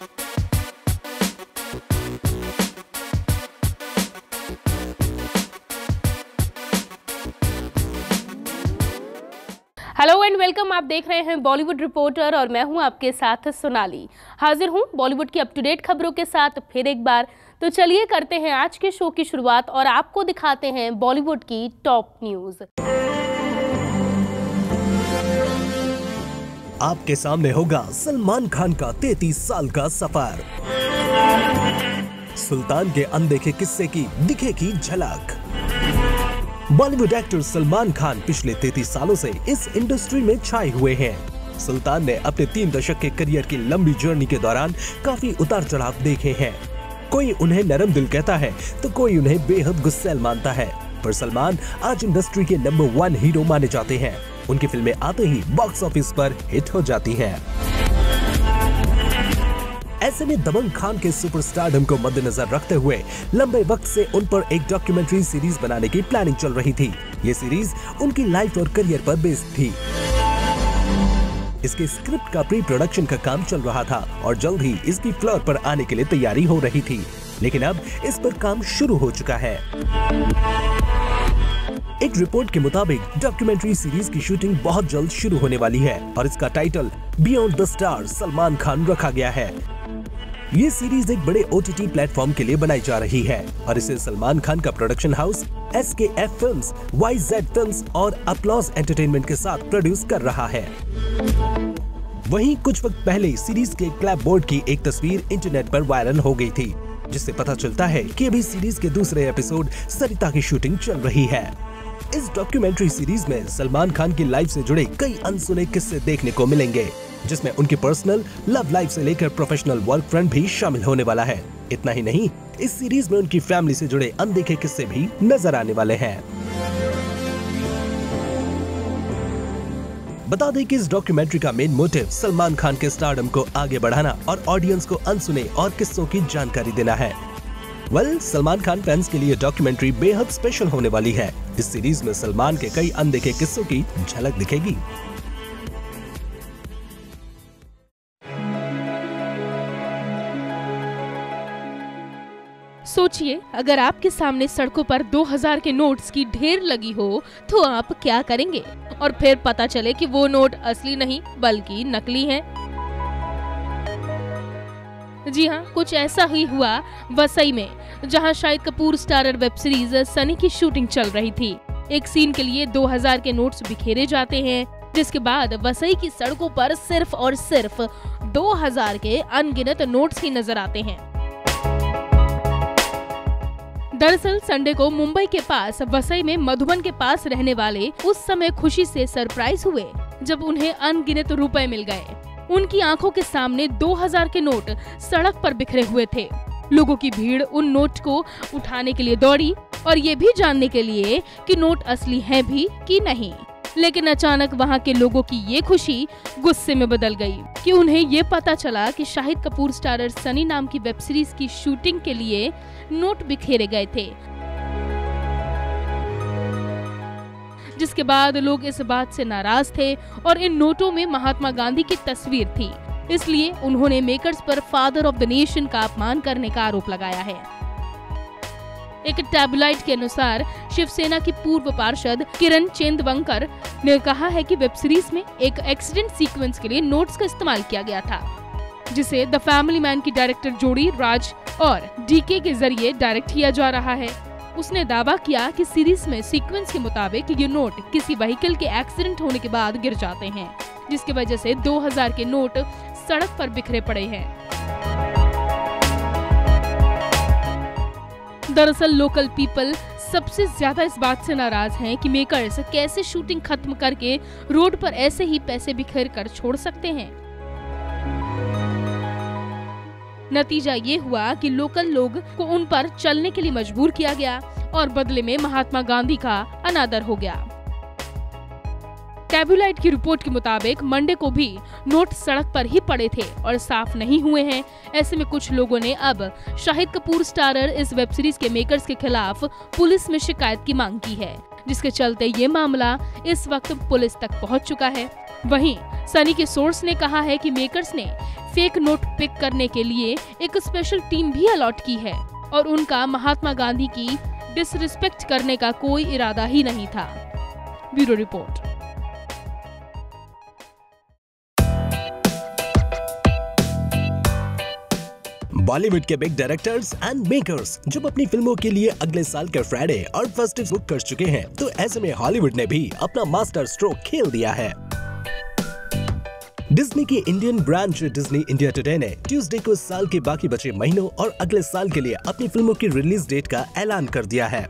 Hello and welcome. आप देख रहे हैं बॉलीवुड रिपोर्टर और मैं हूं आपके साथ सोनाली। हाजिर हूं बॉलीवुड की अप टू डेट खबरों के साथ फिर एक बार। तो चलिए करते हैं आज के शो की शुरुआत और आपको दिखाते हैं बॉलीवुड की टॉप न्यूज। आपके सामने होगा सलमान खान का 33 साल का सफर। सुल्तान के अनदेखे किस्से की दिखेगी झलक। बॉलीवुड एक्टर सलमान खान पिछले 33 सालों से इस इंडस्ट्री में छाए हुए हैं। सुल्तान ने अपने 3 दशक के करियर की लंबी जर्नी के दौरान काफी उतार चढ़ाव देखे हैं। कोई उन्हें नरम दिल कहता है तो कोई उन्हें बेहद गुस्सैल मानता है, पर सलमान आज इंडस्ट्री के नंबर 1 हीरो माने जाते हैं। उनकी फिल्में आते ही बॉक्स ऑफिस पर हिट हो जाती हैं। ऐसे में दबंग खान के सुपरस्टारडम को मद्देनजर रखते हुए लंबे वक्त से उन पर एक डॉक्यूमेंट्री सीरीज बनाने की प्लानिंग चल रही थी। ये सीरीज उनकी लाइफ और करियर पर बेस्ड थी। इसके स्क्रिप्ट का प्री प्रोडक्शन का काम चल रहा था और जल्द ही इसकी फ्लोर पर आने के लिए तैयारी हो रही थी, लेकिन अब इस पर काम शुरू हो चुका है। एक रिपोर्ट के मुताबिक डॉक्यूमेंट्री सीरीज की शूटिंग बहुत जल्द शुरू होने वाली है और इसका title beyond the star Salman Khan रखा गया है। ये सीरीज एक बड़े OTT प्लेटफॉर्म के लिए बनाई जा रही है और इसे सलमान खान का production house SKF films, YZ films और अपलॉज एंटरटेनमेंट के साथ प्रोड्यूस कर रहा है। वहीं कुछ वक्त पहले सीरीज के क्लैप बोर्ड की एक तस्वीर इंटरनेट पर वायरल हो गई थी, जिससे पता चलता है कि अभी सीरीज के दूसरे एपिसोड सरिता की शूटिंग चल रही है। इस डॉक्यूमेंट्री सीरीज में सलमान खान की लाइफ से जुड़े कई अनसुने किस्से देखने को मिलेंगे, जिसमें उनकी पर्सनल लव लाइफ से लेकर प्रोफेशनल वर्क फ्रंट भी शामिल होने वाला है। इतना ही नहीं, इस सीरीज में उनकी फैमिली से जुड़े अनदेखे किस्से भी नजर आने वाले हैं। बता दें कि इस डॉक्यूमेंट्री का मेन मोटिव सलमान खान के स्टारडम को आगे बढ़ाना और ऑडियंस को अनसुने और किस्सों की जानकारी देना है। सलमान खान फैंस के लिए डॉक्यूमेंट्री बेहद स्पेशल होने वाली है। इस सीरीज में सलमान के कई अनदेखे किस्सों की झलक दिखेगी। सोचिए, अगर आपके सामने सड़कों पर 2000 के नोट्स की ढेर लगी हो तो आप क्या करेंगे? और फिर पता चले कि वो नोट असली नहीं बल्कि नकली हैं। जी हाँ, कुछ ऐसा ही हुआ वसई में, जहां Shahid Kapoor starrer web series Sunny की शूटिंग चल रही थी। एक सीन के लिए 2000 के नोट्स बिखेरे जाते हैं, जिसके बाद वसई की सड़कों पर सिर्फ और सिर्फ 2000 के अनगिनत नोट्स ही नजर आते हैं। दरअसल संडे को मुंबई के पास वसई में मधुबन के पास रहने वाले उस समय खुशी से सरप्राइज हुए जब उन्हें अनगिनत रुपए मिल गए। उनकी आंखों के सामने 2000 के नोट सड़क पर बिखरे हुए थे। लोगों की भीड़ उन नोट को उठाने के लिए दौड़ी और ये भी जानने के लिए कि नोट असली हैं भी कि नहीं। लेकिन अचानक वहां के लोगों की ये खुशी गुस्से में बदल गई कि उन्हें ये पता चला कि शाहिद कपूर स्टारर सनी नाम की वेब सीरीज की शूटिंग के लिए नोट बिखेरे गए थे, जिसके बाद लोग इस बात से नाराज थे और इन नोटों में महात्मा गांधी की तस्वीर थी। इसलिए उन्होंने मेकर्स पर फादर ऑफ द नेशन का अपमान करने का आरोप लगाया है। एक टैबलाइट के अनुसार शिवसेना की पूर्व पार्षद किरण चेंदवंकर ने कहा है कि वेब सीरीज में एक एक्सीडेंट सीक्वेंस के लिए नोट्स का इस्तेमाल किया गया था, जिसे द फैमिली मैन की डायरेक्टर जोड़ी राज और DK के जरिए डायरेक्ट किया जा रहा है। उसने दावा किया कि सीरीज में सीक्वेंस के मुताबिक ये नोट किसी व्हीकल के एक्सीडेंट होने के बाद गिर जाते हैं, जिसकी वजह से 2000 के नोट सड़क पर बिखरे पड़े हैं। दरअसल लोकल पीपल सबसे ज्यादा इस बात से नाराज हैं कि मेकर्स कैसे शूटिंग खत्म करके रोड पर ऐसे ही पैसे बिखेर कर छोड़ सकते हैं। नतीजा ये हुआ कि लोकल लोग को उन पर चलने के लिए मजबूर किया गया और बदले में महात्मा गांधी का अनादर हो गया। टैबुलाइट की रिपोर्ट के मुताबिक मंडे को भी नोट सड़क पर ही पड़े थे और साफ नहीं हुए हैं। ऐसे में कुछ लोगों ने अब शाहिद कपूर स्टारर इस वेब सीरीज के मेकर्स के खिलाफ पुलिस में शिकायत की मांग की है, जिसके चलते ये मामला इस वक्त पुलिस तक पहुंच चुका है। वहीं सनी के सोर्स ने कहा है कि मेकर्स ने फेक नोट पिक करने के लिए एक स्पेशल टीम भी अलॉट की है और उनका महात्मा गांधी की डिसरिस्पेक्ट करने का कोई इरादा ही नहीं था। Bureau report. बॉलीवुड के बिग डायरेक्टर्स एंड मेकर्स जब अपनी फिल्मों के लिए अगले साल के फ्राइडे और फेस्टिव बुक कर चुके हैं, तो ऐसे में हॉलीवुड ने भी अपना मास्टर स्ट्रोक खेल दिया है। डिज्नी की Indian branch Disney India today ने ट्यूसडे को साल के बाकी बचे महीनों और अगले साल के लिए अपनी फिल्मों की रिलीज डेट का ऐलान कर दिया है।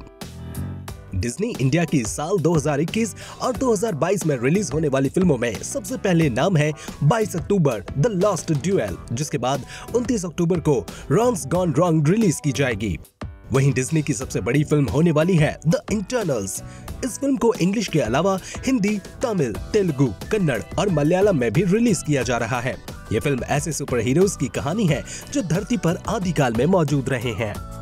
डिज्नी इंडिया की साल 2021 और 2022 में रिलीज होने वाली फिल्मों में सबसे पहले नाम है 22 अक्टूबर द लास्ट ड्यूएल, जिसके बाद 29 अक्टूबर को रॉन्स गॉन रॉन्ग रिलीज की जाएगी। वहीं डिज्नी की सबसे बड़ी फिल्म होने वाली है द इंटरनल्स। इस फिल्म को इंग्लिश के अलावा हिंदी, तमिल, तेलुगु, कन्नड़ और मलयालम में भी रिलीज किया जा रहा है। ये फिल्म ऐसे सुपर हीरोज की कहानी है जो धरती पर आदिकाल में मौजूद रहे हैं।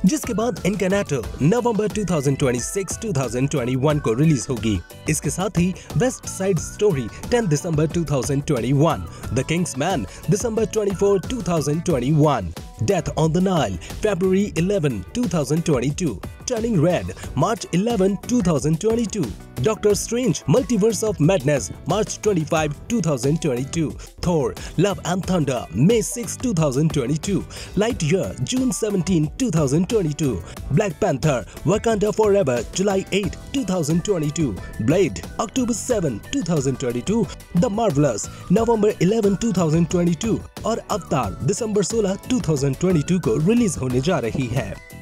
जिसके बाद इनकैनाटो नवंबर 2026-2021 को रिलीज होगी। इसके साथ ही वेस्ट साइड स्टोरी 10 दिसंबर 2021, द किंग्स मैन दिसंबर 24, 2021, death on the Nile February 11, 2022, turning red March 11, 2022, doctor Strange multiverse of madness March 25, 2022, Thor love and thunder May 6, 2022, light year June 17, 2022, black panther Wakanda forever July 8, 2022, blade October 7, 2022, the marvels November 11, 2022 और अवतार दिसंबर 16, 2022 को release होने जा रही है।